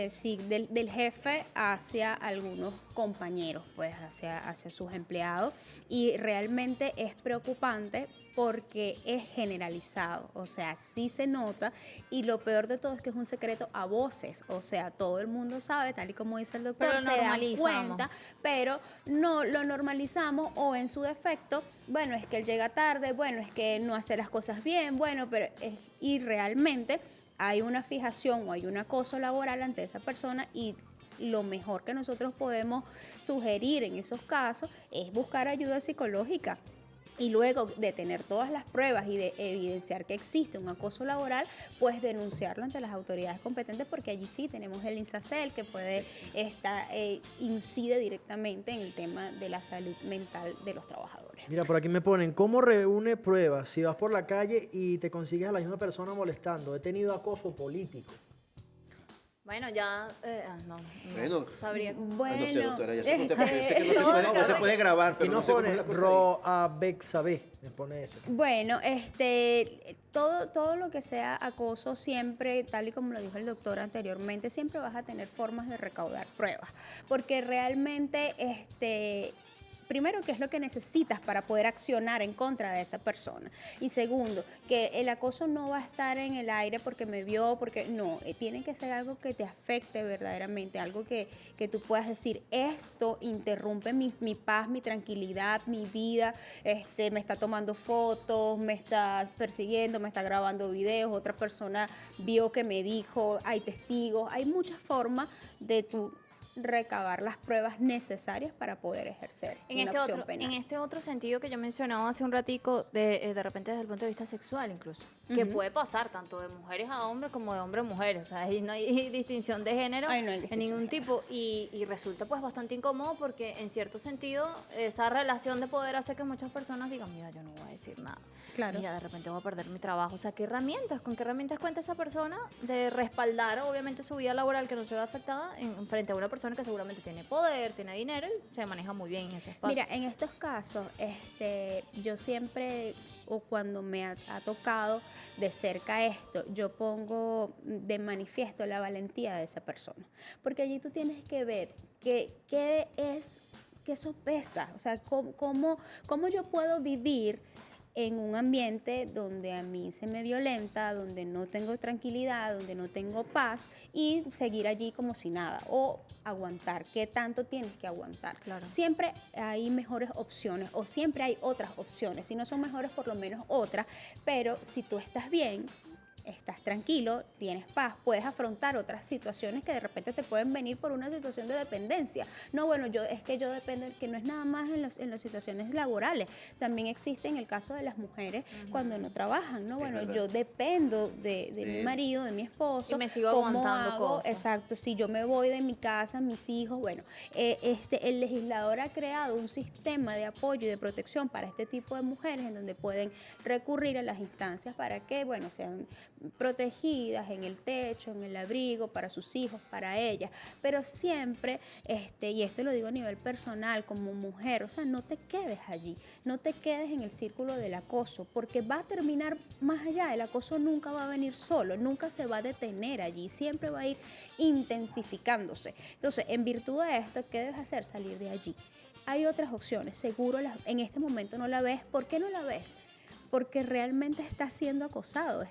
sí, del jefe hacia algunos compañeros, pues hacia sus empleados. Y realmente es preocupante porque es generalizado, o sea, sí se nota, y lo peor de todo es que es un secreto a voces, o sea, todo el mundo sabe, tal y como dice el doctor, Pero lo se dan normalizamos. cuenta, pero no lo normalizamos, o en su defecto, bueno, es que él llega tarde, bueno, es que no hace las cosas bien, bueno, pero y realmente hay una fijación o hay un acoso laboral ante esa persona, y lo mejor que nosotros podemos sugerir en esos casos es buscar ayuda psicológica. Y luego de tener todas las pruebas y de evidenciar que existe un acoso laboral, pues denunciarlo ante las autoridades competentes, porque allí sí tenemos el INSACEL que puede incide directamente en el tema de la salud mental de los trabajadores. Mira, por aquí me ponen, ¿cómo reúne pruebas si vas por la calle y te consigues a la misma persona molestando? He tenido acoso político. Bueno, ya no Bueno, sabría. Bueno, no sé, doctora, ya sé que no se puede grabar, Aquí pero no nos sé cómo es pone la cosa ahí. Roabexabe, me pone eso. Bueno, todo lo que sea acoso siempre, tal y como lo dijo el doctor anteriormente, siempre vas a tener formas de recaudar pruebas, porque realmente primero, qué es lo que necesitas para poder accionar en contra de esa persona. Y segundo, que el acoso no va a estar en el aire porque me vio, porque no, tiene que ser algo que te afecte verdaderamente, algo que tú puedas decir, esto interrumpe mi paz, mi tranquilidad, mi vida, me está tomando fotos, me está persiguiendo, me está grabando videos, otra persona vio que me dijo, hay testigos, hay muchas formas de tú recabar las pruebas necesarias para poder ejercer una acción penal. En este otro sentido que yo mencionaba hace un ratico, de repente desde el punto de vista sexual incluso, que puede pasar tanto de mujeres a hombres como de hombres a mujeres, o sea, ahí no hay distinción de género en ningún tipo, y resulta pues bastante incómodo porque en cierto sentido esa relación de poder hace que muchas personas digan, mira, yo no voy a decir nada, Claro. mira, de repente voy a perder mi trabajo, o sea, ¿con qué herramientas cuenta esa persona de respaldar obviamente su vida laboral que no se ve afectada frente a una persona que seguramente tiene poder, tiene dinero y se maneja muy bien en ese espacio? Mira, en estos casos, yo siempre, o cuando me ha tocado de cerca esto, yo pongo de manifiesto la valentía de esa persona. Porque allí tú tienes que ver que eso pesa. O sea, cómo yo puedo vivir en un ambiente donde a mí se me violenta, donde no tengo tranquilidad, donde no tengo paz, y seguir allí como si nada, o aguantar. ¿Qué tanto tienes que aguantar? Claro. Siempre hay mejores opciones, o siempre hay otras opciones. Si no son mejores, por lo menos otras, pero si tú estás bien, estás tranquilo, tienes paz, puedes afrontar otras situaciones que de repente te pueden venir por una situación de dependencia. No, bueno, es que yo dependo, que no es nada más en las situaciones laborales, también existe en el caso de las mujeres cuando no trabajan, ¿no? Bueno, verdad. yo dependo de mi marido, de mi esposo. Y me sigo ¿cómo aguantando hago? cosas. Exacto, si yo me voy de mi casa, mis hijos, bueno, el legislador ha creado un sistema de apoyo y de protección para este tipo de mujeres en donde pueden recurrir a las instancias para que, bueno, sean protegidas en el techo, en el abrigo, para sus hijos, para ellas, pero siempre, y esto lo digo a nivel personal, como mujer, o sea, no te quedes allí, no te quedes en el círculo del acoso, porque va a terminar más allá, el acoso nunca va a venir solo, nunca se va a detener allí, siempre va a ir intensificándose. Entonces, en virtud de esto, ¿qué debes hacer? Salir de allí. Hay otras opciones, seguro en este momento no la ves. ¿Por qué no la ves? Porque realmente estás siendo acosado,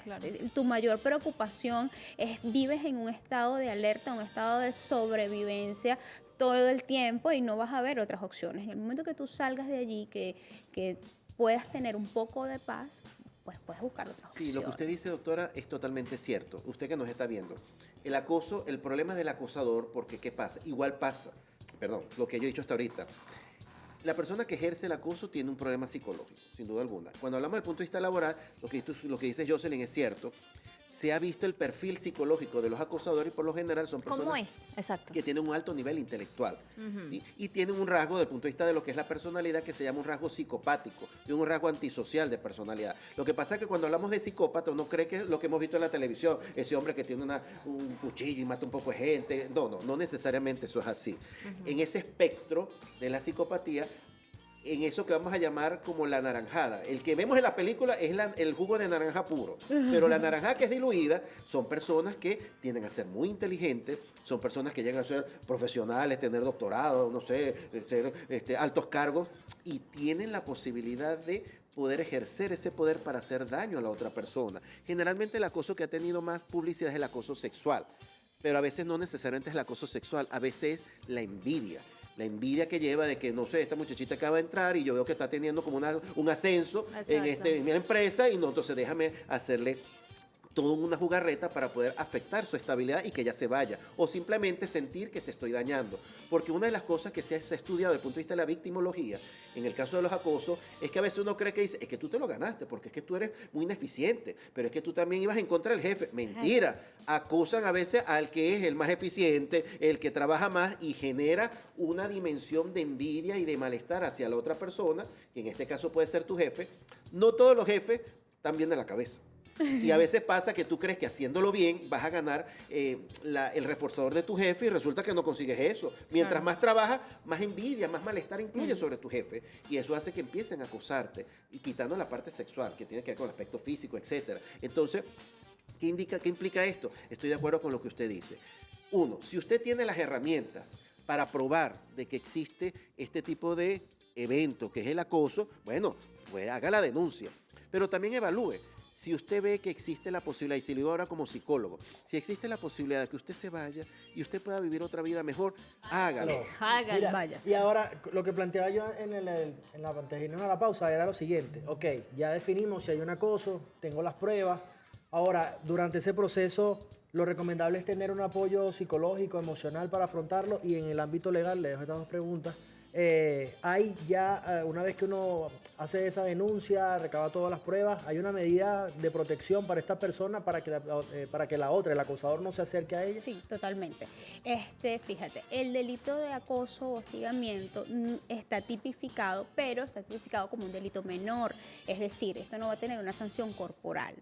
Claro. tu mayor preocupación es vives en un estado de alerta, un estado de sobrevivencia todo el tiempo y no vas a ver otras opciones. En el momento que tú salgas de allí, que puedas tener un poco de paz, pues puedes buscar otras opciones. Sí, lo que usted dice, doctora, es totalmente cierto. Usted que nos está viendo. El acoso, el problema del acosador, porque ¿qué pasa? Igual pasa, perdón, lo que yo he dicho hasta ahorita. La persona que ejerce el acoso tiene un problema psicológico, sin duda alguna. Cuando hablamos del punto de vista laboral, lo que dice Jocelyn es cierto. Se ha visto el perfil psicológico de los acosadores y por lo general son personas ¿Cómo es? Exacto. que tienen un alto nivel intelectual, ¿sí? Y tienen un rasgo desde el punto de vista de lo que es la personalidad que se llama un rasgo psicopático, y un rasgo antisocial de personalidad. Lo que pasa es que cuando hablamos de psicópata uno cree que es lo que hemos visto en la televisión, ese hombre que tiene un cuchillo y mata un poco de gente. No necesariamente eso es así. En ese espectro de la psicopatía, en eso que vamos a llamar como la naranjada. El que vemos en la película es el jugo de naranja puro, pero la naranja que es diluida son personas que tienden a ser muy inteligentes, son personas que llegan a ser profesionales, tener doctorado, no sé, ser altos cargos y tienen la posibilidad de poder ejercer ese poder para hacer daño a la otra persona. Generalmente el acoso que ha tenido más publicidad es el acoso sexual, pero a veces no necesariamente es el acoso sexual, a veces es la envidia. La envidia que lleva de que, no sé, esta muchachita acaba de entrar y yo veo que está teniendo como un ascenso en mi empresa y no, entonces déjame hacerle toda una jugarreta para poder afectar su estabilidad y que ella se vaya. O simplemente sentir que te estoy dañando. Porque una de las cosas que se ha estudiado desde el punto de vista de la victimología, en el caso de los acosos, es que a veces uno cree que dice, es que tú te lo ganaste, porque es que tú eres muy ineficiente, pero es que tú también ibas en contra del jefe. Mentira. Acusan a veces al que es el más eficiente, el que trabaja más y genera una dimensión de envidia y de malestar hacia la otra persona, que en este caso puede ser tu jefe. No todos los jefes están bien de la cabeza. Y a veces pasa que tú crees que haciéndolo bien vas a ganar el reforzador de tu jefe y resulta que no consigues eso. Mientras más trabajas, más envidia, más malestar incluye sobre tu jefe. Y eso hace que empiecen a acosarte y quitando la parte sexual, que tiene que ver con el aspecto físico, etc. Entonces, ¿qué implica esto? Estoy de acuerdo con lo que usted dice. Uno, si usted tiene las herramientas para probar de que existe este tipo de evento, que es el acoso, bueno, pues haga la denuncia. Pero también evalúe. Si usted ve que existe la posibilidad, y si lo digo ahora como psicólogo, si existe la posibilidad de que usted se vaya y usted pueda vivir otra vida mejor, hágalo. Hágalo. Mira, Váyase. y ahora lo que planteaba yo en la antes de irnos a la pausa era lo siguiente. Ok, ya definimos si hay un acoso, tengo las pruebas. Ahora, durante ese proceso, lo recomendable es tener un apoyo psicológico, emocional para afrontarlo. Y en el ámbito legal, le dejo estas dos preguntas. Hay ya, una vez que uno hace esa denuncia, recaba todas las pruebas, hay una medida de protección para esta persona para que la otra, el acosador, no se acerque a ella. Sí, totalmente. Fíjate, el delito de acoso o hostigamiento está tipificado, pero está tipificado como un delito menor. Es decir, esto no va a tener una sanción corporal.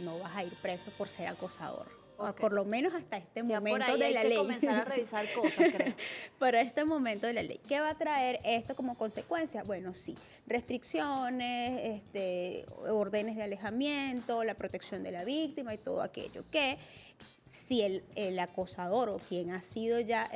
No vas a ir preso por ser acosador. Ok. Por lo menos hasta este Ya por momento ahí de hay la que ley. comenzar a revisar cosas, creo. Para este momento de la ley. ¿Qué va a traer esto como consecuencia? Bueno, sí, restricciones, órdenes de alejamiento, la protección de la víctima y todo aquello que si el acosador o quien ha sido ya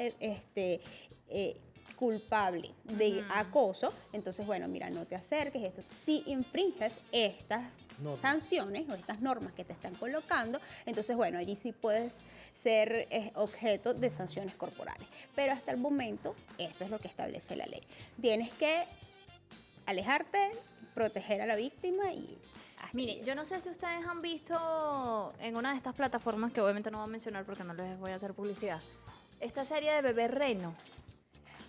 culpable de acoso, entonces, bueno, mira, no te acerques, esto. Si infringes estas sanciones o estas normas que te están colocando, entonces, bueno, allí sí puedes ser objeto de sanciones corporales. Pero hasta el momento, esto es lo que establece la ley. Tienes que alejarte, proteger a la víctima y Mire, yo no sé si ustedes han visto en una de estas plataformas, que obviamente no voy a mencionar porque no les voy a hacer publicidad, esta serie de Bebé Reno.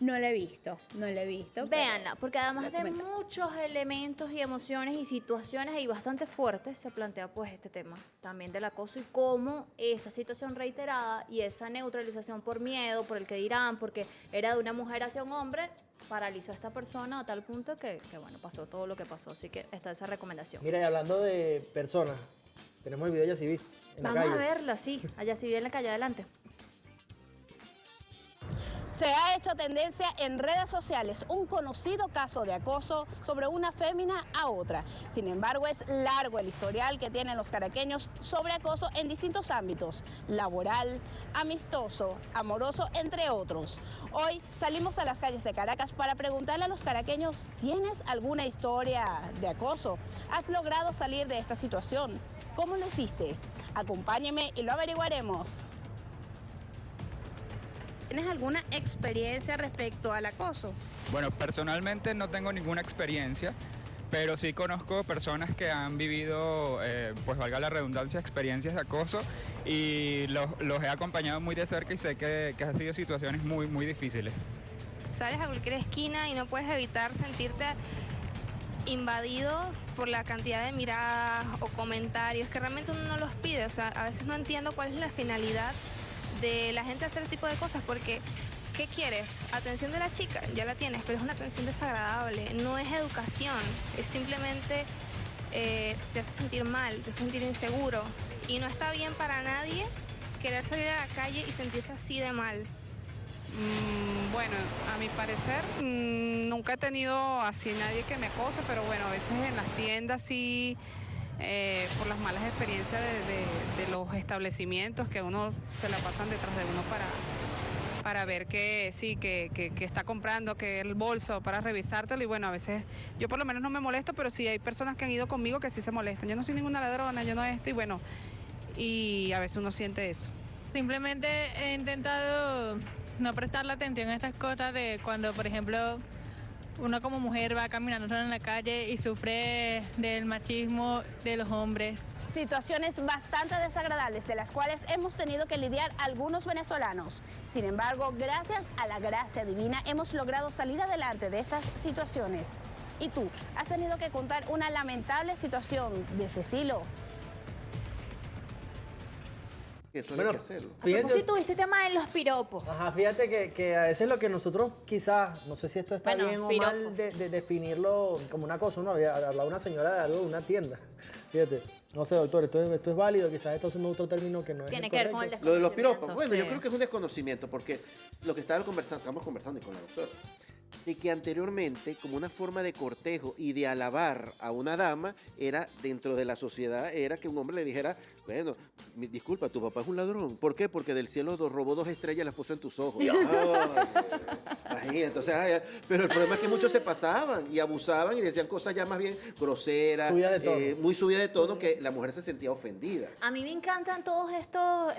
No la he visto, no la he visto. pero- Véanla, porque además de Cuéntame. muchos elementos y emociones y situaciones ahí bastante fuertes, se plantea pues este tema también del acoso y cómo esa situación reiterada y esa neutralización por miedo, por el que dirán, porque era de una mujer hacia un hombre, paralizó a esta persona a tal punto que bueno, pasó todo lo que pasó. Así que está esa recomendación. Mira, y hablando de personas, tenemos el video de Yacivit en la Vamos calle. a verla, sí, allá sí en la calle adelante. Se ha hecho tendencia en redes sociales un conocido caso de acoso sobre una fémina a otra. Sin embargo, es largo el historial que tienen los caraqueños sobre acoso en distintos ámbitos: laboral, amistoso, amoroso, entre otros. Hoy salimos a las calles de Caracas para preguntarle a los caraqueños: ¿tienes alguna historia de acoso? ¿Has logrado salir de esta situación? ¿Cómo lo hiciste? Acompáñeme y lo averiguaremos. ¿Tienes alguna experiencia respecto al acoso? Bueno, personalmente no tengo ninguna experiencia, pero sí conozco personas que han vivido, pues valga la redundancia, experiencias de acoso y los he acompañado muy de cerca y sé que han sido situaciones muy, muy difíciles. Sales a cualquier esquina y no puedes evitar sentirte invadido por la cantidad de miradas o comentarios que realmente uno no los pide. O sea, a veces no entiendo cuál es la finalidad de la gente hacer este tipo de cosas, porque ¿qué quieres? Atención de la chica, ya la tienes, pero es una atención desagradable, no es educación, es simplemente te hace sentir mal, te hace sentir inseguro y no está bien para nadie querer salir a la calle y sentirse así de mal. Bueno, a mi parecer, nunca he tenido así nadie que me acose, pero bueno, a veces en las tiendas sí, por las malas experiencias de los establecimientos que uno se la pasan detrás de uno para ver que sí, que está comprando, que el bolso, para revisártelo. Y bueno, a veces yo por lo menos no me molesto, pero sí hay personas que han ido conmigo que sí se molestan. Yo no soy ninguna ladrona, yo no esto, y bueno, y a veces uno siente eso. Simplemente he intentado no prestarle atención a estas cosas de cuando, por ejemplo, uno como mujer va caminando sola en la calle y sufre del machismo de los hombres. Situaciones bastante desagradables de las cuales hemos tenido que lidiar algunos venezolanos. Sin embargo, gracias a la gracia divina hemos logrado salir adelante de estas situaciones. ¿Y tú, has tenido que contar una lamentable situación de este estilo? Eso Bueno, hay que hacerlo. A propósito de este tema de los piropos. Ajá, fíjate que a veces lo que nosotros quizás, no sé si esto está Bueno, bien o piropos. mal de definirlo como una cosa, ¿no? Había hablado una señora de algo de una tienda. Fíjate, no sé, doctor, esto es válido, quizás esto es otro término que no es Tiene el que ver con el correcto. Lo de los piropos, desconocimiento, bueno, yo sí. creo que es un desconocimiento porque lo que estamos conversando y con la doctora, de que anteriormente, como una forma de cortejo y de alabar a una dama, era dentro de la sociedad, era que un hombre le dijera: bueno, disculpa, tu papá es un ladrón. ¿Por qué? Porque del cielo robó 2 estrellas y las puso en tus ojos. Ahí, entonces, pero el problema es que muchos se pasaban y abusaban y decían cosas ya más bien groseras, Subida de tono. muy subida de tono, que la mujer se sentía ofendida. A mí me encantan todos estos,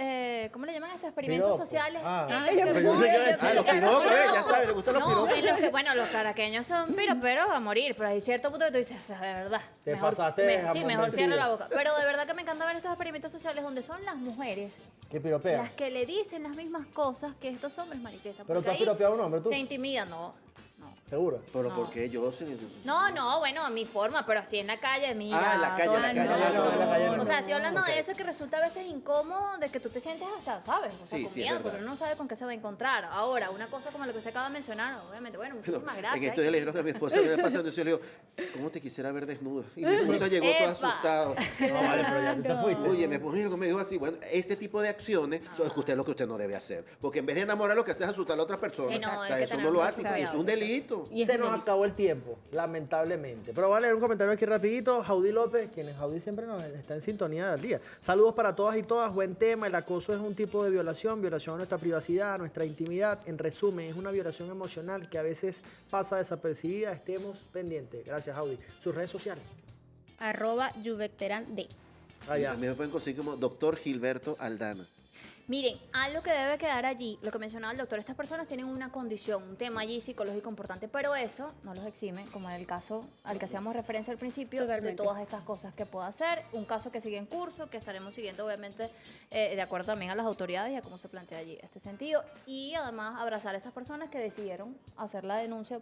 ¿cómo le llaman esos experimentos Piropos. sociales? Ah. en Ah, los yo que- pensé que iba a decir- Ah, los piropos, ya sabes, le gustan los no, piropos. en los que, bueno, los caraqueños son piroperos a morir, pero hay cierto punto que tú dices, o sea, de verdad. Te pasaste de Sí, jamón mejor vencido. cierra la boca. Pero de verdad que me encanta ver estos experimentos sociales donde son las mujeres Que piropea. las que le dicen las mismas cosas que estos hombres manifiestan. Pero porque tú has ahí piropeado a un hombre, tú. Se intimidan, no. Seguro. Pero No. porque yo No, bueno, a mi forma, pero así en la calle, mira. Ah, en la calle, todo en la así, calle, no. en la calle no. O sea, estoy hablando Ok. de eso que resulta a veces incómodo, de que tú te sientes hasta, ¿sabes? O sea, Sí, con sí, es miedo, verdad. porque uno no sabe con qué se va a encontrar. Ahora, una cosa como la que usted acaba de mencionar, obviamente, bueno, muchísimas gracias. En estos días le dijeron a mi esposa, me iba pasando, y yo le digo: ¿cómo te quisiera ver desnuda? Y mi esposa llegó toda Epa. asustada. No, vale, pero ya tú te fuiste. Oye, mi esposa me dijo así: bueno, ese tipo de acciones es que usted es lo que usted no debe hacer. Porque en vez de enamorar, lo que hace es asustar a la otra persona. Sí, no, o hay sea, que eso tener no lo mucho hace, cuidado, es un delito. Y es Se un nos delito. acabó el tiempo, lamentablemente. Pero vale, un comentario aquí rapidito. Jaudy López, quienes Jaudy siempre nos está en sintonía del día. Saludos para todas y todas. Buen tema. El acoso es un tipo de violación a nuestra privacidad, a nuestra intimidad. En resumen, es una violación emocional que a veces pasa desapercibida. Estemos pendientes. Gracias, Jaudy. Sus redes sociales. @yuvecteran D. A mí me pueden conseguir como doctor Gilberto Aldana. Miren, algo que debe quedar allí, lo que mencionaba el doctor, estas personas tienen una condición, un tema allí psicológico importante, pero eso no los exime, como en el caso al que hacíamos referencia al principio, Totalmente. de todas estas cosas que pueda hacer. Un caso que sigue en curso, que estaremos siguiendo obviamente de acuerdo también a las autoridades y a cómo se plantea allí este sentido. Y además abrazar a esas personas que decidieron hacer la denuncia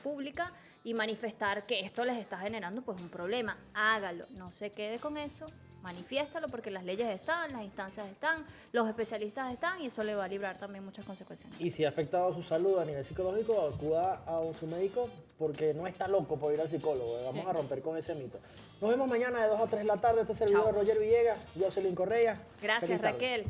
pública y manifestar que esto les está generando pues un problema. Hágalo, no se quede con eso. Manifiéstalo porque las leyes están, las instancias están, los especialistas están y eso le va a librar también muchas consecuencias. Y si ha afectado su salud a nivel psicológico, acuda a su médico porque no está loco por ir al psicólogo. Vamos a romper con ese mito. Nos vemos mañana de 2 a 3 de la tarde. Este servidor Chao. Roger Villegas, Jocelyn Correa. Gracias, Feliz tarde. Raquel.